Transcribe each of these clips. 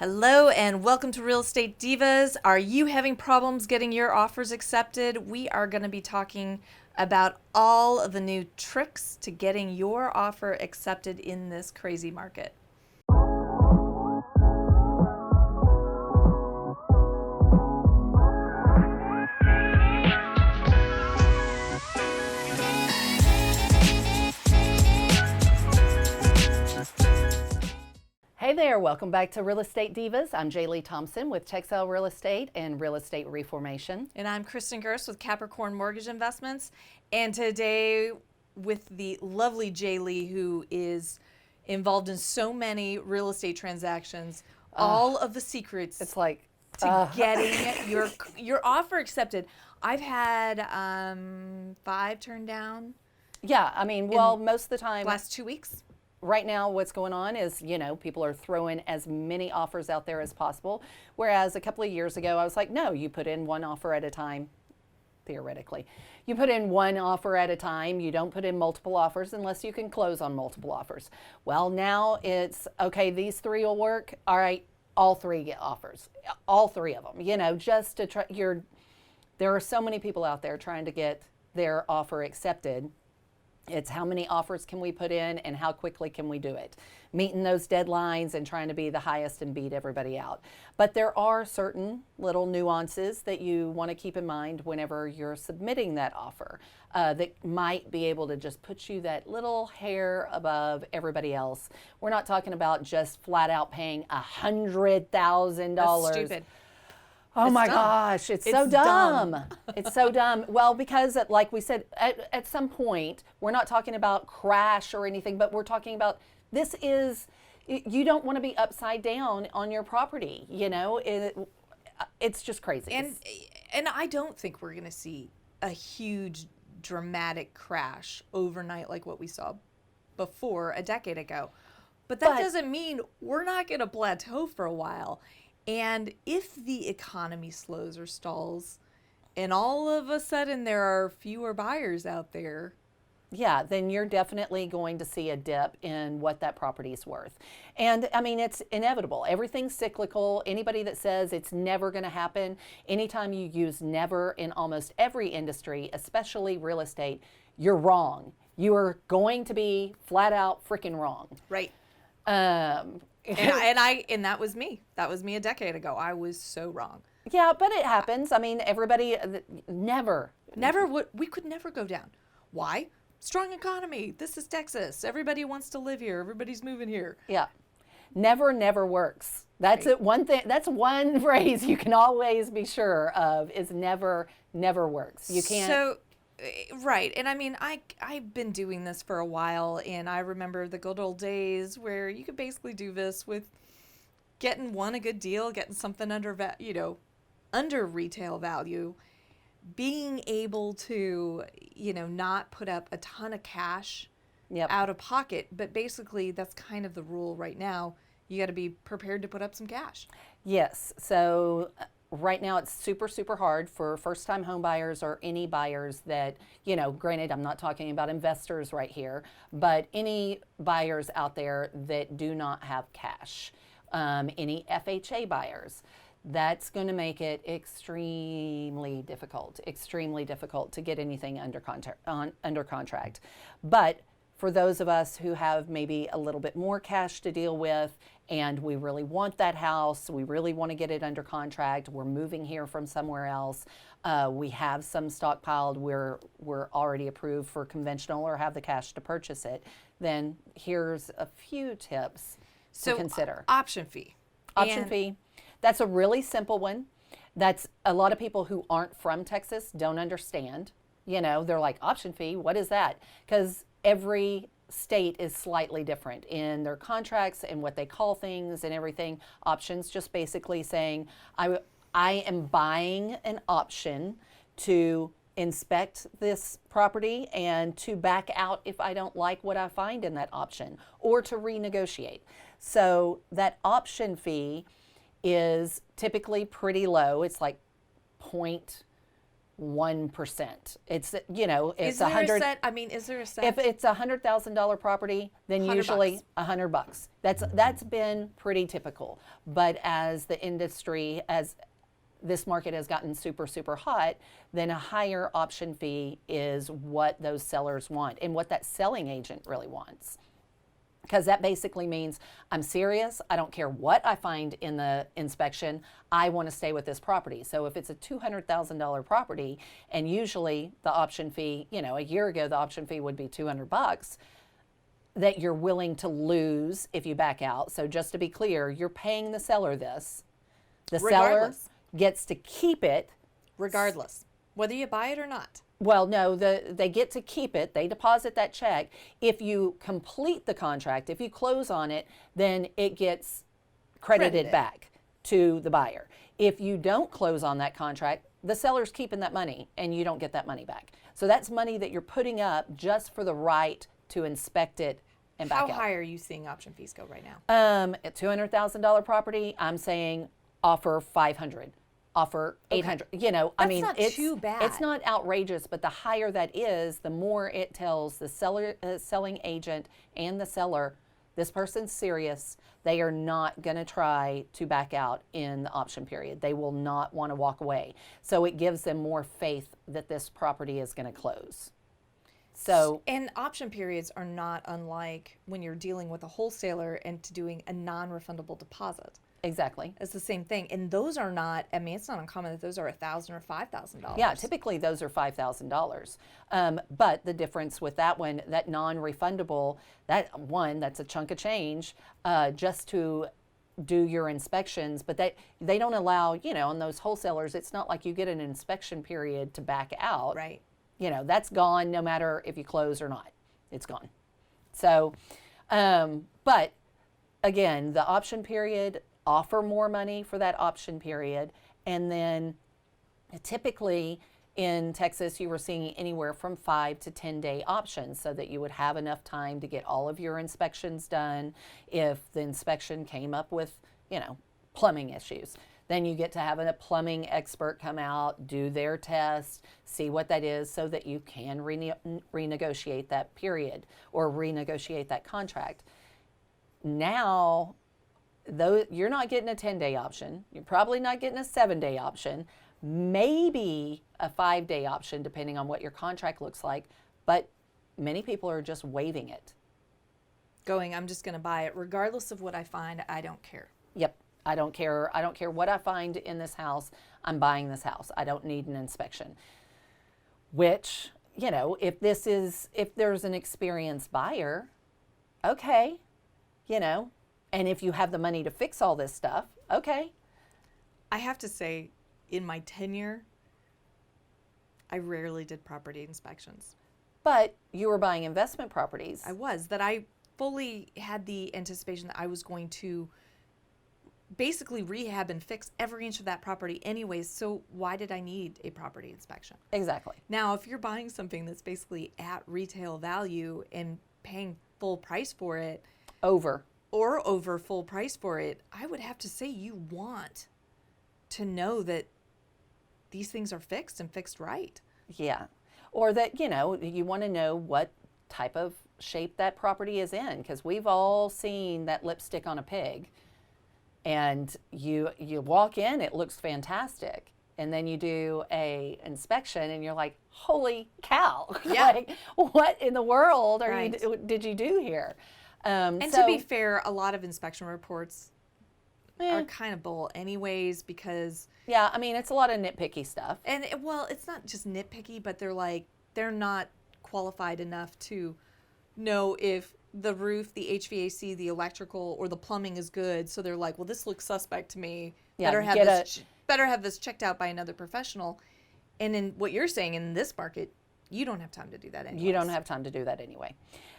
Hello and welcome to Real Estate Divas. Are you having problems getting your offers accepted? We are going to be talking about all of the new tricks to getting your offer accepted in this crazy market. Hey there, welcome back to Real Estate Divas. I'm Jer'Leigh Thompson with Texel Real Estate and Real Estate Reformation. And I'm Kristin Gerst with Capricorn Mortgage Investments. And today with the lovely Jer'Leigh, who is involved in so many real estate transactions, all of the secrets It's like to getting your offer accepted. I've had 5 turned down yeah, I mean, well, most of the time, last 2 weeks. right now what's going on is, people are throwing as many offers out there as possible. Whereas a couple of years ago, I was like, no, you put in one offer at a time, theoretically. You put in one offer at a time. You don't put in multiple offers unless you can close on multiple offers. Well, now it's, okay, these 3 will work. All right, all 3 get offers. All 3 of them, just to try. There are so many people out there trying to get their offer accepted. It's how many offers can we put in and how quickly can we do it? Meeting those deadlines and trying to be the highest and beat everybody out. But there are certain little nuances that you want to keep in mind whenever you're submitting that offer that might be able to just put you that little hair above everybody else. We're not talking about just flat out paying $100,000. That's stupid. Oh It's my dumb. gosh, it's so It's dumb. dumb. It's so dumb. Well, because like we said, at some point, we're not talking about crash or anything, but we're talking about this is, you don't want to be upside down on your property, it's just crazy. And I don't think we're going to see a huge dramatic crash overnight like what we saw before a decade ago. But that doesn't mean we're not going to plateau for a while. And if the economy slows or stalls and all of a sudden there are fewer buyers out there, yeah, then you're definitely going to see a dip in what that property is worth. And I mean, it's inevitable. Everything's cyclical. Anybody that says it's never going to happen, anytime you use never in almost every industry, especially real estate, you're wrong. You are going to be flat out freaking wrong. right? And And that was me. That was me a decade ago. I was so wrong. yeah, but it happens. I mean, everybody never. We could never go down. Why? Strong economy. This is Texas. Everybody wants to live here. Everybody's moving here. Yeah. Never works. That's Right. it. One thing, that's one phrase you can always be sure of is never works. You can't. So, right. And I mean, I've been doing this for a while, and I remember the good old days where you could basically do this with getting a good deal, getting something under retail value, being able to, not put up a ton of cash Yep. out of pocket. But basically, that's kind of the rule right now. You got to be prepared to put up some cash. Yes. So right now it's super hard for first-time home buyers or any buyers that, granted, I'm not talking about investors right here, but any buyers out there that do not have cash, any FHA buyers. That's going to make it extremely difficult to get anything under contract. But for those of us who have maybe a little bit more cash to deal with and we really want that house, we really want to get it under contract, we're moving here from somewhere else, we have some stockpiled, we're already approved for conventional or have the cash to purchase it, then here's a few tips to consider. Option fee. Option fee. That's a really simple one. That's a lot of people who aren't from Texas don't understand. They're like, option fee, what is that? Because every state is slightly different in their contracts and what they call things and everything. Options just basically saying, I am buying an option to inspect this property and to back out if I don't like what I find in that option or to renegotiate. So that option fee is typically pretty low. It's like 1%. It's, you know, it's Is there 100. a set? I mean, is there a set? If it's $100,000 property, then usually $100. That's been pretty typical. But as the industry, as this market has gotten super, super hot, then a higher option fee is what those sellers want and what that selling agent really wants. Because that basically means I'm serious. I don't care what I find in the inspection. I want to stay with this property. So if it's a $200,000 property, and usually the option fee, you know, a year ago the option fee would be $200, that you're willing to lose if you back out. So just to be clear, you're paying the seller this. The seller gets to keep it regardless, whether you buy it or not. Well, no, they get to keep it. They deposit that check. If you complete the contract, if you close on it, then it gets credited back to the buyer. If you don't close on that contract, the seller's keeping that money and you don't get that money back. So that's money that you're putting up just for the right to inspect it and back out. How high are you seeing option fees go right now? At $200,000 property, I'm saying offer $500. Offer $800. You know, That's I mean, not it's too bad. It's not outrageous, but the higher that is, the more it tells the seller, selling agent, and the seller, this person's serious. They are not going to try to back out in the option period. They will not want to walk away. So it gives them more faith that this property is going to close. So, and option periods are not unlike when you're dealing with a wholesaler and doing a non-refundable deposit. exactly. It's the same thing, and those are not. I mean, it's not uncommon that those are $1,000 or $5,000. Yeah, typically those are $5,000. But the difference with that one, that non-refundable, that's a chunk of change just to do your inspections. But they don't allow, you know, on those wholesalers, it's not like you get an inspection period to back out. Right. You know, that's gone no matter if you close or not. It's gone. So, but again, the option period, offer more money for that option period. And then typically in Texas, you were seeing anywhere from 5 to 10 day options so that you would have enough time to get all of your inspections done. If the inspection came up with, you know, plumbing issues, then you get to have a plumbing expert come out, do their test, see what that is so that you can renegotiate that period or renegotiate that contract. Now, though, you're not getting a 10-day option. You're probably not getting a 7-day option, maybe a 5-day option, depending on what your contract looks like. But many people are just waiving it. Going, I'm just going to buy it. Regardless of what I find, I don't care. Yep. I don't care. I don't care what I find in this house. I'm buying this house. I don't need an inspection. Which, you know, if there's an experienced buyer, okay, you know, and if you have the money to fix all this stuff, okay. I have to say, in my tenure, I rarely did property inspections. But you were buying investment properties. I fully had the anticipation that I was going to basically rehab and fix every inch of that property anyways, so why did I need a property inspection? Exactly. Now, if you're buying something that's basically at retail value and paying full price for it, over full price for it, I would have to say you want to know that these things are fixed and fixed right. Yeah. Or that, you know, you want to know what type of shape that property is in, because we've all seen that lipstick on a pig. And you walk in, it looks fantastic. And then you do a inspection and you're like, holy cow. Yeah. Like, what in the world Right. did you do here? And to be fair, a lot of inspection reports are kind of bull anyways, because... Yeah, I mean, it's a lot of nitpicky stuff. And, well, it's not just nitpicky, but they're not qualified enough to know if the roof, the HVAC, the electrical, or the plumbing is good. So they're like, well, this looks suspect to me. Yeah, Better have this checked out by another professional. And in what you're saying, in this market, you don't have time to do that anyway. You don't have time to do that anyway.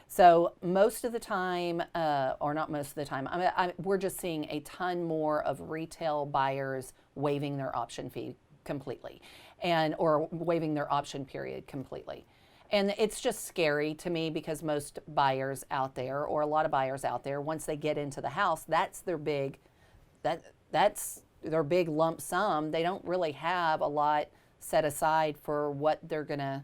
So most of the time, or not most of the time, we're just seeing a ton more of retail buyers waiving their option fee completely, or waiving their option period completely. And it's just scary to me because most buyers out there, or a lot of buyers out there, once they get into the house, that's their big lump sum. They don't really have a lot set aside for what they're going to,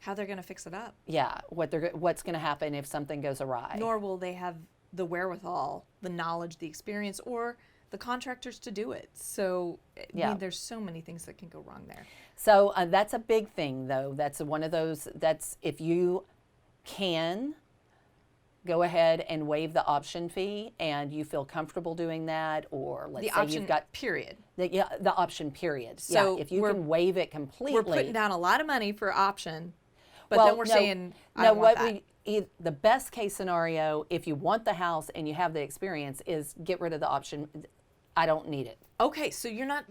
how they're going to fix it up. yeah, what's going to happen if something goes awry. Nor will they have the wherewithal, the knowledge, the experience, or the contractors to do it. So, I mean, there's so many things that can go wrong there. So that's a big thing, though. That's one of those, that's if you can go ahead and waive the option fee and you feel comfortable doing that, or let's The say option you've got period. the option period. So if you can waive it completely. We're putting down a lot of money for option, but Well, then we're no, saying, I don't want that. The best case scenario, if you want the house and you have the experience, is get rid of the option. I don't need it. Okay, so you're not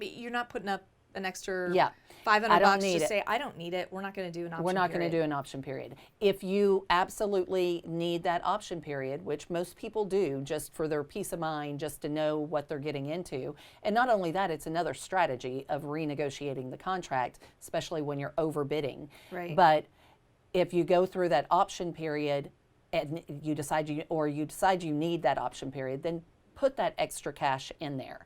putting up an extra Yeah. $500 to say, I don't need it. We're not going to do an option We're not period. going to do an option period. If you absolutely need that option period, which most people do just for their peace of mind, just to know what they're getting into, and not only that, it's another strategy of renegotiating the contract, especially when you're overbidding. Right. But if you go through that option period and you decide you need that option period, then put that extra cash in there,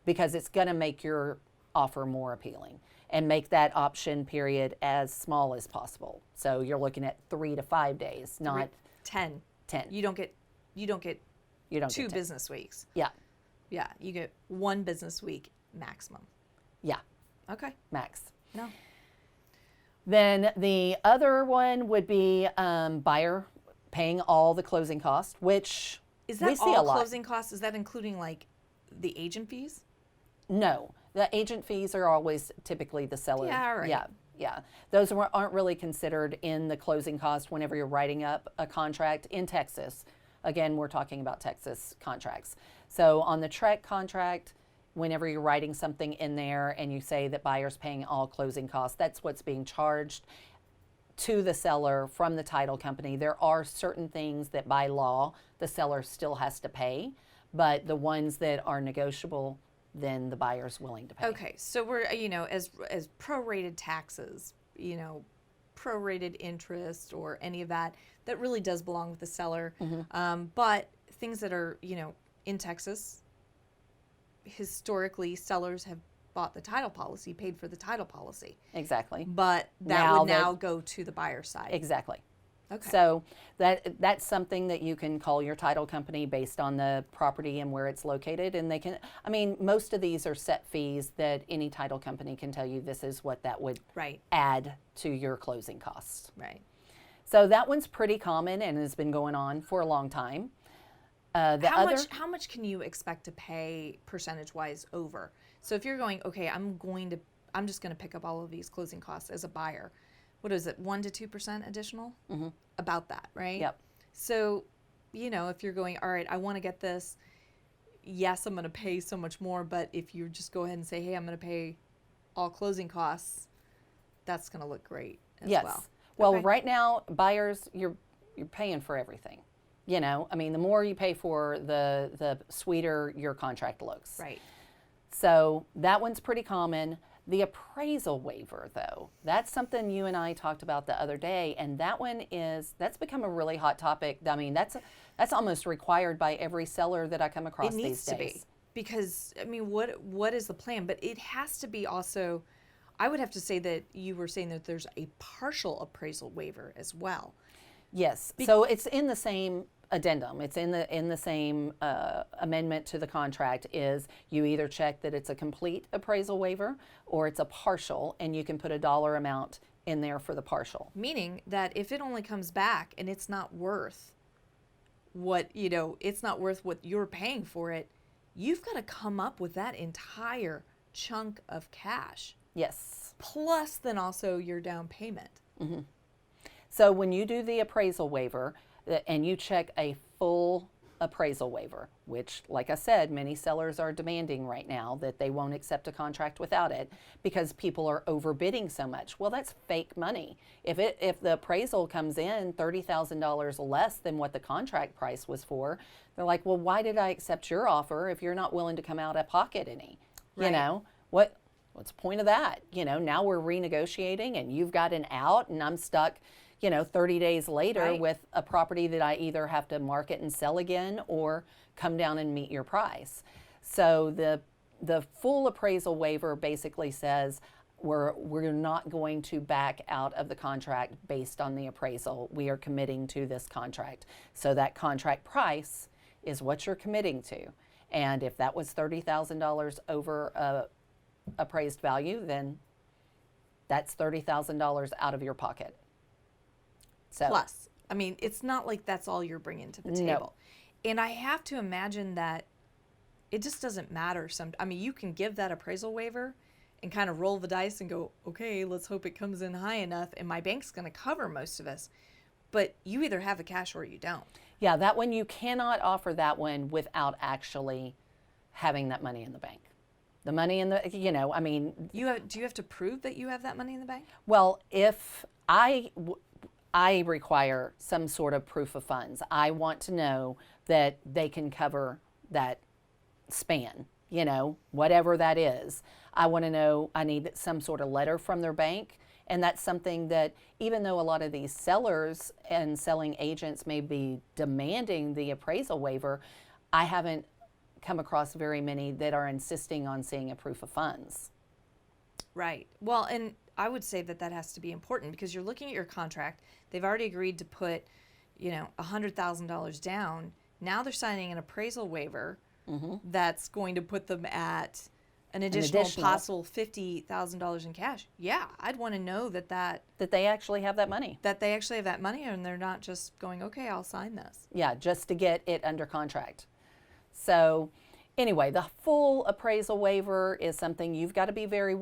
because it's going to make your offer more appealing and make that option period as small as possible. So you're looking at 3 to 5 days, not 10. 10. You don't get You don't two get 10. business weeks. Yeah, Yeah, you get 1 business week maximum. yeah, Okay. max. No. Then the other one would be buyer paying all the closing costs, which Is we that see a all lot. closing costs? Is that including like the agent fees? No, the agent fees are always typically the seller. Yeah, right. Yeah. Those aren't really considered in the closing cost whenever you're writing up a contract in Texas. Again, we're talking about Texas contracts. So on the TREC contract, whenever you're writing something in there and you say that buyer's paying all closing costs, that's what's being charged to the seller from the title company. There are certain things that by law the seller still has to pay, but the ones that are negotiable, then the buyer's willing to pay. Okay, so we're, as prorated taxes, prorated interest or any of that, that really does belong with the seller. But things that are, in Texas, historically, sellers have bought the title policy, paid for the title policy. Exactly. But that would now go to the buyer side. Exactly. Okay. So that's something that you can call your title company based on the property and where it's located. And they can, most of these are set fees that any title company can tell you this is what that would add to your closing costs. Right. So that one's pretty common and has been going on for a long time. How much can you expect to pay percentage-wise over? So if you're going, okay, I'm just going to pick up all of these closing costs as a buyer. What is it, 1 to 2% additional? Mm-hmm. About that, right? Yep. So, if you're going, all right, I want to get this, yes, I'm going to pay so much more, but if you just go ahead and say, hey, I'm going to pay all closing costs, that's going to look great as well. Well, Okay. right now, buyers, you're paying for everything. The more you pay for, the sweeter your contract looks. Right. So that one's pretty common. The appraisal waiver, though, that's something you and I talked about the other day, and that's become a really hot topic. That's almost required by every seller that I come across these days. It needs to be, because what is the plan? But it has to be also. I would have to say that you were saying that there's a partial appraisal waiver as well. Yes. So it's in the same addendum. It's in the same amendment to the contract. Is you either check that it's a complete appraisal waiver or it's a partial, and you can put a dollar amount in there for the partial. Meaning that if it only comes back and it's not worth what you're paying for it, you've got to come up with that entire chunk of cash. Yes. Plus then also your down payment. Mm-hmm. So when you do the appraisal waiver and you check a full appraisal waiver, which, like I said, many sellers are demanding right now that they won't accept a contract without it because people are overbidding so much. Well, that's fake money. If the appraisal comes in $30,000 less than what the contract price was for, they're like, well, why did I accept your offer if you're not willing to come out of pocket any? Right. What's the point of that? Now we're renegotiating and you've got an out and I'm stuck 30 days later with a property that I either have to market and sell again or come down and meet your price. So the full appraisal waiver basically says, we're not going to back out of the contract based on the appraisal. We are committing to this contract. So that contract price is what you're committing to. And if that was $30,000 over appraised value, then that's $30,000 out of your pocket. So, plus, I mean, it's not like that's all you're bringing to the table. No. And I have to imagine that it just doesn't matter. I mean, you can give that appraisal waiver and kind of roll the dice and go, okay, let's hope it comes in high enough and my bank's going to cover most of us. But you either have the cash or you don't. Yeah, that one, you cannot offer that one without actually having that money in the bank. The money in the, I mean. Do you have to prove that you have that money in the bank? Well, if I require some sort of proof of funds. I want to know that they can cover that span, whatever that is. I want to know, I need some sort of letter from their bank. And that's something that, even though a lot of these sellers and selling agents may be demanding the appraisal waiver, I haven't come across very many that are insisting on seeing a proof of funds. Right. Well, and I would say that has to be important because you're looking at your contract. They've already agreed to put, $100,000 down. Now they're signing an appraisal waiver that's going to put them at an additional possible $50,000 in cash. Yeah, I'd want to know that they actually have that money. That they actually have that money, and they're not just going, okay, I'll sign this. Yeah, just to get it under contract. So anyway, the full appraisal waiver is something you've got to be very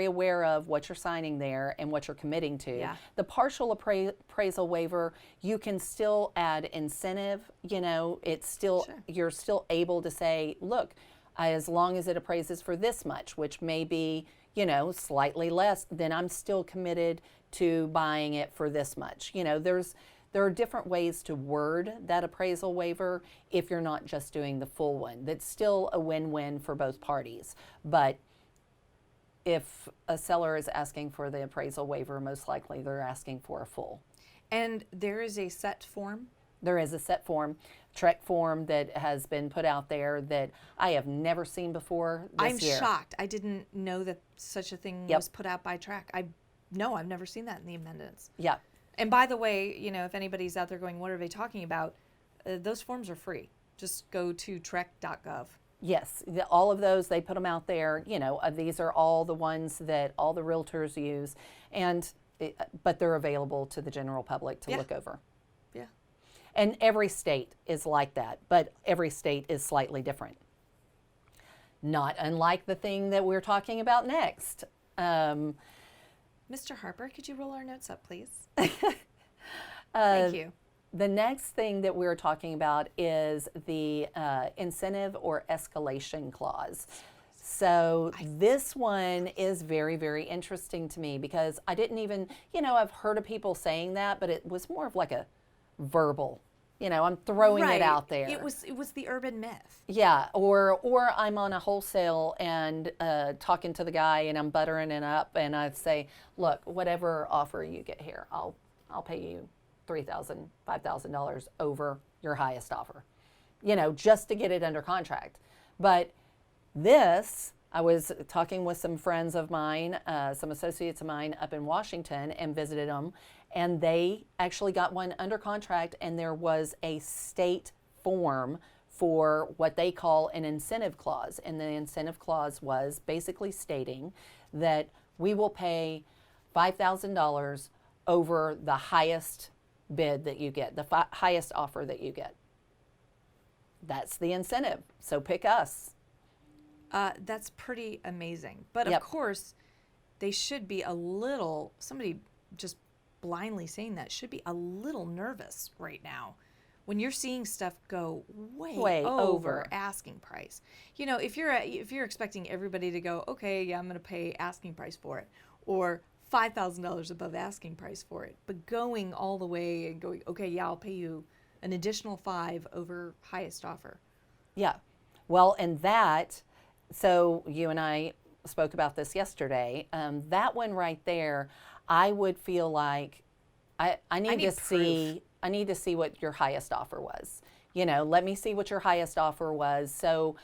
aware of what you're signing there and what you're committing to. Yeah. The partial appraisal waiver, you can still add incentive. It's still, Sure. You're still able to say, look, as long as it appraises for this much, which may be, slightly less, then I'm still committed to buying it for this much. There are different ways to word that appraisal waiver if you're not just doing the full one. That's still a win-win for both parties. But if a seller is asking for the appraisal waiver, most likely they're asking for a full. And there is a set form? There is a set form, TREC form that has been put out there that I have never seen before this year. I'm shocked. I didn't know that such a thing was put out by TREC. I've never seen that in the amendments. Yeah. And by the way, if anybody's out there going, what are they talking about? Those forms are free. Just go to trec.gov. Yes, all of those, they put them out there. These are all the ones that all the realtors use, but they're available to the general public to look over. Yeah. And every state is like that, but every state is slightly different. Not unlike the thing that we're talking about next. Mr. Harper, could you roll our notes up, please? Thank you. The next thing that we're talking about is the incentive or escalation clause. So this one is very, very interesting to me because I didn't even, I've heard of people saying that, but it was more of like a verbal, I'm throwing it out there. It was the urban myth. Yeah, or I'm on a wholesale and talking to the guy and I'm buttering it up and I say, look, whatever offer you get here, I'll pay you $3,000, $5,000 over your highest offer, just to get it under contract. But this, I was talking with some friends of mine, some associates of mine up in Washington and visited them, and they actually got one under contract, and there was a state form for what they call an incentive clause. And the incentive clause was basically stating that we will pay $5,000 over the highest bid that you get, the highest offer that you get. That's the incentive. So pick us. That's pretty amazing. But of course, they should be somebody just blindly saying that should be a little nervous right now when you're seeing stuff go way over asking price. If you're expecting everybody to go, okay, yeah, I'm going to pay asking price for it, or $5,000 above asking price for it, but going all the way and going, okay, yeah, I'll pay you an additional $5 over highest offer. Yeah. Well, and that, so you and I spoke about this yesterday. That one right there, I would feel like I need to see what your highest offer was. Let me see what your highest offer was. So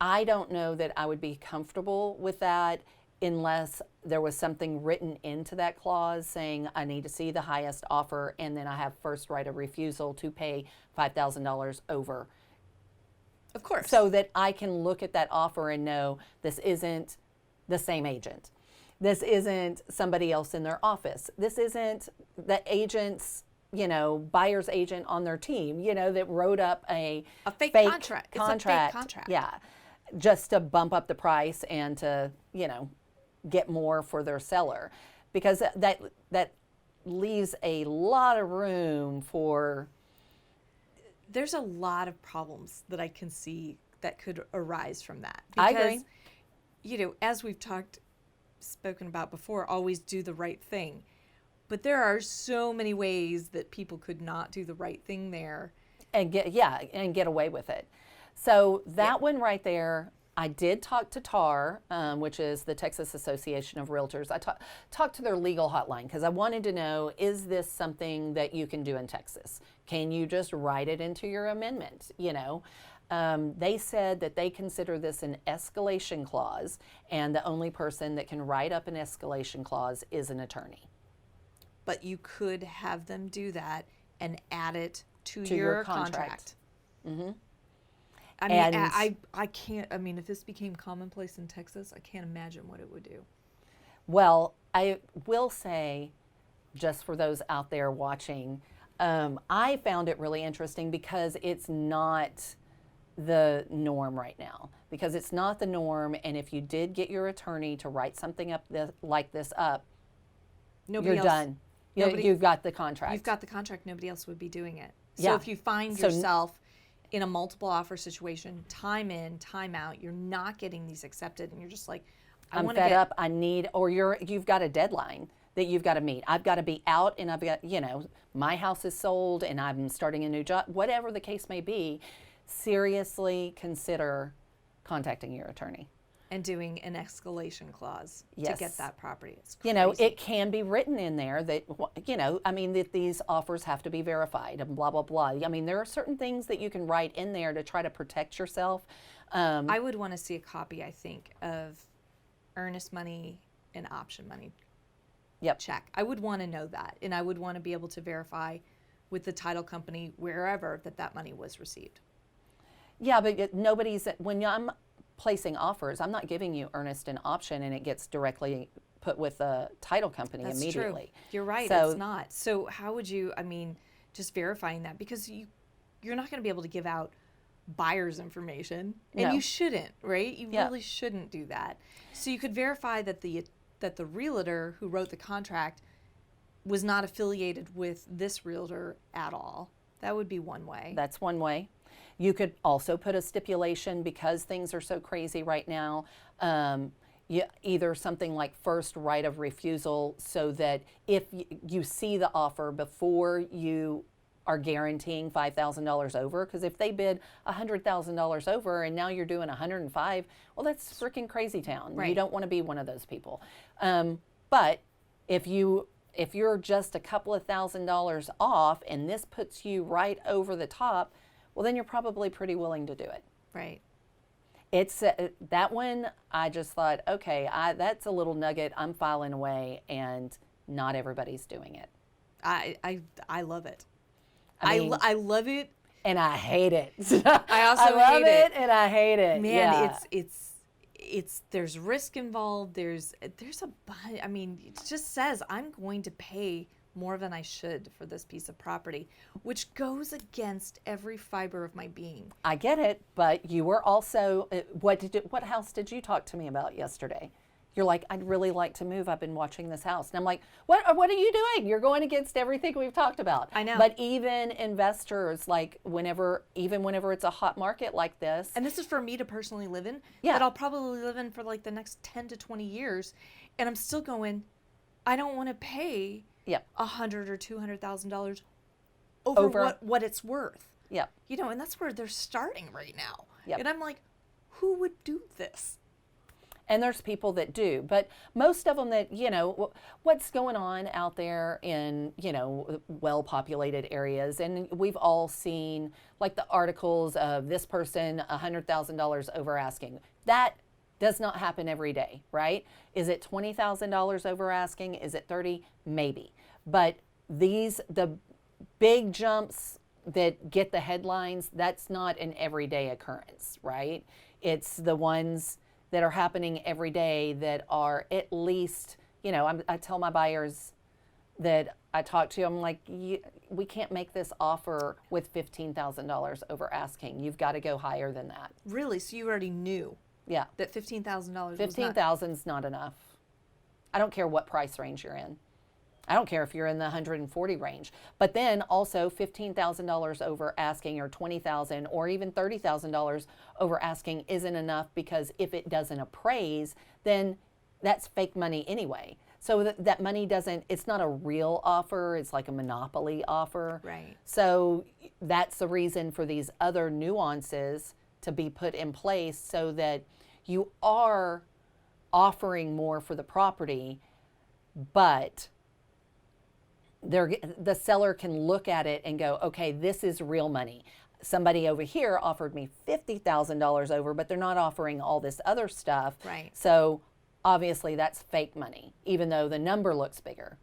I don't know that I would be comfortable with that unless there was something written into that clause saying I need to see the highest offer and then I have first right of refusal to pay $5,000 over. Of course. So that I can look at that offer and know this isn't the same agent. This isn't somebody else in their office. This isn't the agent's, buyer's agent on their team, that wrote up a fake contract. It's a fake contract. Yeah. Just to bump up the price and to, get more for their seller. Because that leaves a lot of room for... There's a lot of problems that I can see that could arise from that. I agree. As we've spoken about before, always do the right thing. But there are so many ways that people could not do the right thing there. And get away with it. So that one right there, I did talk to TAR, which is the Texas Association of Realtors. I talked to their legal hotline because I wanted to know, is this something that you can do in Texas? Can you just write it into your amendment? They said that they consider this an escalation clause, and the only person that can write up an escalation clause is an attorney. But you could have them do that and add it to your contract. Mm-hmm. I mean, I can't, if this became commonplace in Texas, I can't imagine what it would do. Well, I will say, just for those out there watching, I found it really interesting because it's not the norm right now. Because it's not the norm, and if you did get your attorney to write something up like this up, you're done. You've got the contract. You've got the contract. Nobody else would be doing it. So Yeah. if you find yourself in a multiple offer situation, time in, time out, you're not getting these accepted, and you're just like, I'm fed up. I need, or you've got a deadline that you've got to meet. I've got to be out, and I've got, my house is sold, and I'm starting a new job. Whatever the case may be, seriously consider contacting your attorney. And doing an escalation clause Yes. to get that property. It's crazy. It can be written in there that, that these offers have to be verified and blah, blah, blah. There are certain things that you can write in there to try to protect yourself. I would want to see a copy, I think, of earnest money and option money check. I would want to know that. And I would want to be able to verify with the title company wherever that money was received. Yeah, but when I'm placing offers, I'm not giving you earnest and option and it gets directly put with the title company That's immediately. True. You're right, So, it's not. So how would you, just verifying that, because you're not going to be able to give out buyer's information, and No. you shouldn't, right? You Yeah. really shouldn't do that. So you could verify that the realtor who wrote the contract was not affiliated with this realtor at all. That would be one way. That's one way. You could also put a stipulation, because things are so crazy right now, either something like first right of refusal, so that if you see the offer before you are guaranteeing $5,000 over, because if they bid $100,000 over and now you're doing 105, well, that's freaking crazy town. Right. You don't want to be one of those people. But if you're just a couple of $1,000s off and this puts you right over the top, well, then you're probably pretty willing to do it. Right. It's that one. I just thought, okay, that's a little nugget I'm filing away, and not everybody's doing it. I love it. I mean, I love it, and I hate it. I also love hate it, and I hate it. Man, yeah. it's there's risk involved. There's a bunch. It just says I'm going to pay more than I should for this piece of property, which goes against every fiber of my being. I get it, but you were also what house did you talk to me about yesterday? You're like, I'd really like to move. I've been watching this house. And I'm like, what are you doing? You're going against everything we've talked about. I know. But even investors, like whenever it's a hot market like this. And this is for me to personally live in, Yeah. that I'll probably live in for like the next 10 to 20 years. And I'm still going, I don't want to pay Yep. $100,000 or $200,000 over what it's worth. Yep. And that's where they're starting right now. Yep. And I'm like, who would do this? And there's people that do, but most of them that, what's going on out there in, well-populated areas. And we've all seen like the articles of this person, $100,000 over asking. That Does not happen every day, right? Is it $20,000 over asking? Is it 30? Maybe. But the big jumps that get the headlines, that's not an everyday occurrence, right? It's the ones that are happening every day that are at least, I tell my buyers that I talk to, I'm like, we can't make this offer with $15,000 over asking. You've got to go higher than that. Really? So you already knew that $15,000 $15,000 is not enough. I don't care what price range you're in. I don't care if you're in the 140 range. But then also $15,000 over asking, or $20,000 or even $30,000 over asking isn't enough, because if it doesn't appraise, then that's fake money anyway. So that money it's not a real offer. It's like a monopoly offer. Right. So that's the reason for these other nuances to be put in place, so that you are offering more for the property, but the seller can look at it and go, okay, this is real money. Somebody over here offered me $50,000 over, but they're not offering all this other stuff. Right. So obviously that's fake money, even though the number looks bigger.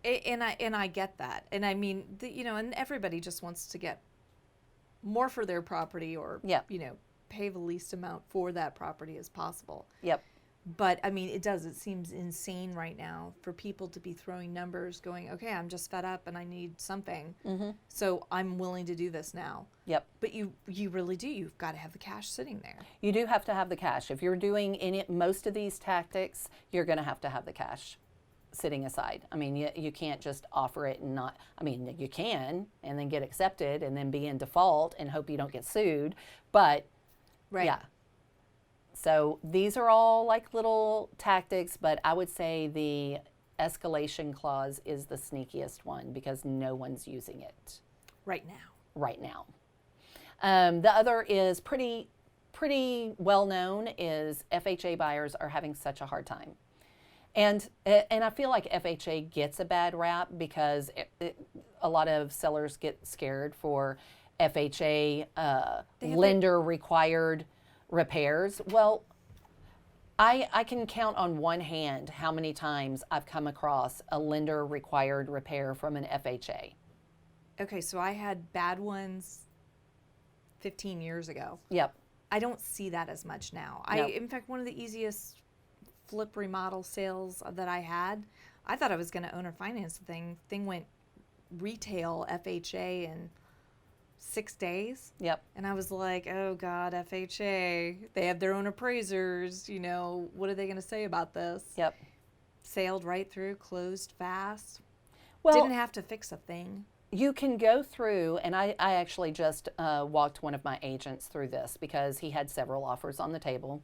And I get that. And I mean, and everybody just wants to get more for their property, or, pay the least amount for that property as possible. Yep. But I mean, it seems insane right now for people to be throwing numbers going, okay, I'm just fed up and I need something. Mm-hmm. So I'm willing to do this now. Yep. But you really do. You've got to have the cash sitting there. You do have to have the cash. If you're doing most of these tactics, you're going to have the cash sitting aside. I mean, you can't just offer it and not, I mean, you can and then get accepted and then be in default and hope you don't get sued. But right. Yeah. So these are all like little tactics, but I would say the escalation clause is the sneakiest one, because no one's using it right now. The other is pretty well known, is FHA buyers are having such a hard time. And I feel like FHA gets a bad rap because a lot of sellers get scared for FHA lender required repairs. Well, I can count on one hand how many times I've come across a lender required repair from an FHA. Okay, so I had bad ones 15 years ago. Yep. I don't see that as much now. Nope. In fact, one of the easiest flip remodel sales that I had, I thought I was going to own or finance the thing. Thing went retail FHA in 6 days. Yep. And I was like, oh God, FHA, they have their own appraisers, what are they going to say about this? Yep. Sailed right through, closed fast. Well, didn't have to fix a thing. You can go through, and I actually just walked one of my agents through this, because he had several offers on the table,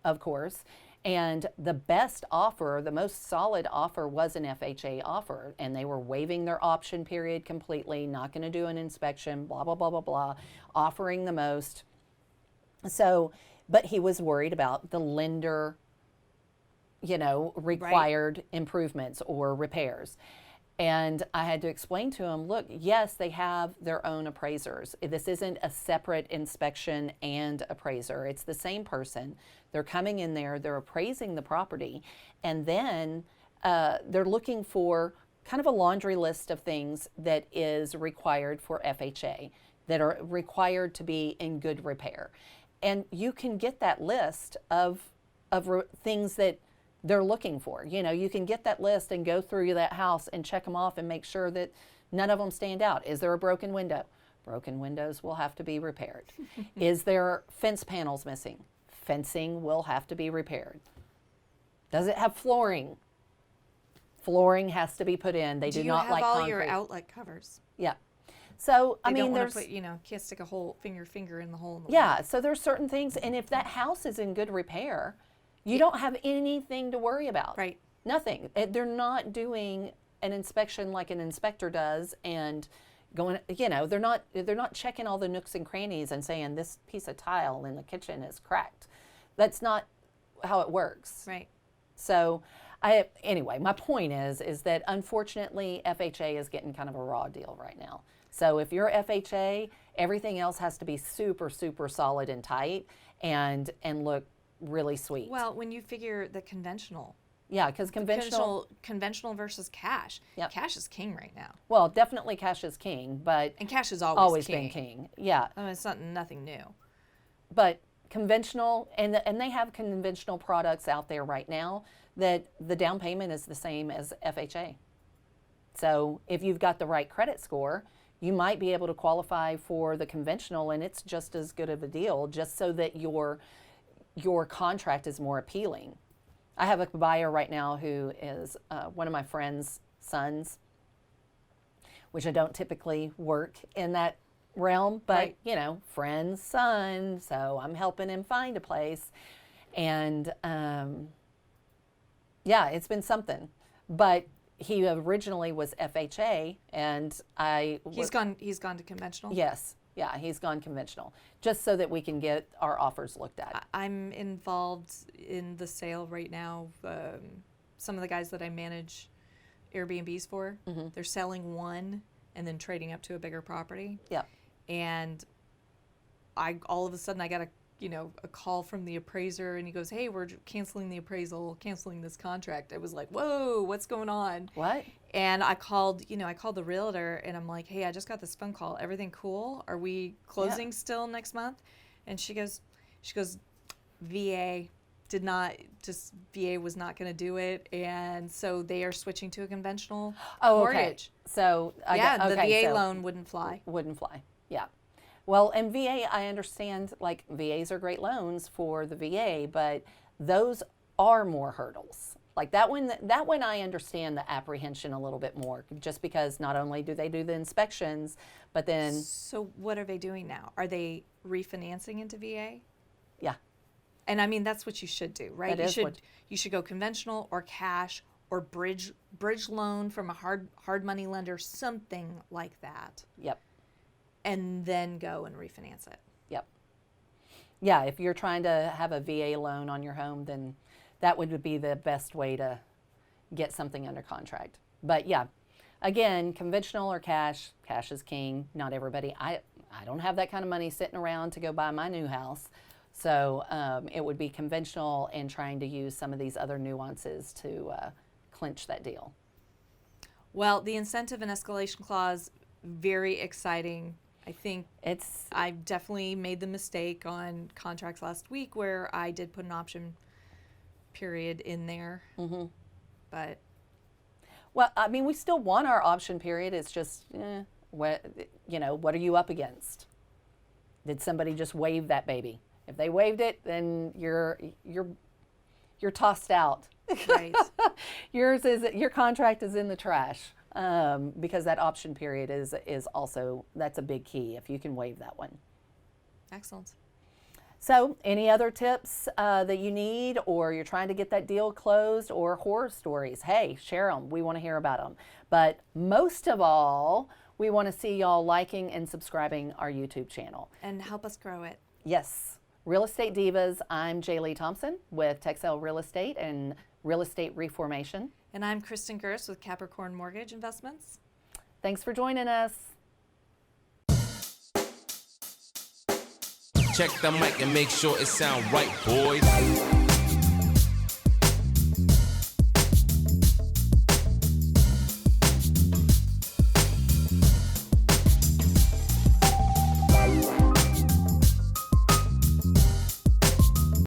of course. And the best offer, the most solid offer, was an FHA offer. And they were waiving their option period completely, not going to do an inspection, blah, blah, blah, blah, blah, offering the most. So, but he was worried about the lender, required improvements or repairs. And I had to explain to him, look, yes, they have their own appraisers. This isn't a separate inspection and appraiser. It's the same person. They're coming in there, they're appraising the property, and then they're looking for kind of a laundry list of things that is required for FHA, that are required to be in good repair. And you can get that list of things that they're looking for. You can get that list and go through that house and check them off and make sure that none of them stand out. Is there a broken window? Broken windows will have to be repaired. Is there fence panels missing? Fencing will have to be repaired. Does it have flooring? Flooring has to be put in. They do not like concrete. Do you have all your outlet covers? Yeah. So, I mean, there's, can't stick a whole finger in the hole in the yeah, wall. so there's certain things, and if that house is in good repair, you don't have anything to worry about. Right. Nothing. They're not doing an inspection like an inspector does and going, they're not checking all the nooks and crannies and saying this piece of tile in the kitchen is cracked. That's not how it works. Right. So anyway, my point is that unfortunately FHA is getting kind of a raw deal right now. So if you're FHA, everything else has to be super, super solid and tight and look really sweet. Well, when you figure the conventional. Yeah, because Conventional versus cash. Yep. Cash is king right now. Well, definitely cash is king, but And cash has always been king. Yeah. I mean, it's nothing new. But conventional, and they have conventional products out there right now that the down payment is the same as FHA. So if you've got the right credit score, you might be able to qualify for the conventional, and it's just as good of a deal, just so that your contract is more appealing. I have a buyer right now who is one of my friend's sons, which I don't typically work in that realm, but Right. you know, friend's son, so I'm helping him find a place. And yeah, it's been something. But he originally was FHA, and He's gone to conventional? Yes. Yeah, he's gone conventional, just so that we can get our offers looked at. I'm involved in the sale right now. Some of the guys that I manage Airbnbs for, they're selling one and then trading up to a bigger property. Yep. And all of a sudden I got a call from the appraiser, and he goes, "Hey, we're canceling the appraisal, canceling this contract." I was like, "Whoa, what's going on?" What? And I called the realtor, and I'm like, "Hey, I just got this phone call. Everything cool? Are we closing still next month?" And she goes, VA was not going to do it, and so they are switching to a conventional mortgage. So the VA loan wouldn't fly. Wouldn't fly. Yeah. Well, and VA, I understand, like, VAs are great loans for the VA, but those are more hurdles. Like that one I understand the apprehension a little bit more, just because not only do they do the inspections, but then... So what are they doing now? Are they refinancing into VA? Yeah. And I mean, that's what you should do, right? You should go conventional or cash or bridge loan from a hard money lender, something like that. Yep. And then go and refinance it. Yep. Yeah, if you're trying to have a VA loan on your home, then that would be the best way to get something under contract. But yeah, again, conventional or cash is king. Not everybody. I don't have that kind of money sitting around to go buy my new house. So it would be conventional and trying to use some of these other nuances to clinch that deal. Well, the incentive and escalation clause, very exciting. I think I definitely made the mistake on contracts last week where I did put an option period in there. Mm-hmm. But well, I mean, we still want our option period. It's just, what are you up against? Did somebody just waive that baby? If they waived it, then you're tossed out. Right. Your contract is in the trash. Because that option period is also, that's a big key if you can waive that one. Excellent. So any other tips that you need, or you're trying to get that deal closed, or horror stories, hey, share them. We want to hear about them. But most of all, we want to see y'all liking and subscribing our YouTube channel. And help us grow it. Yes. Real Estate Divas, I'm Jer'Leigh Thompson with Texel Real Estate and Real Estate Reformation. And I'm Kristin Gerst with Capricorn Mortgage Investments. Thanks for joining us. Check the mic and make sure it sound right, boys.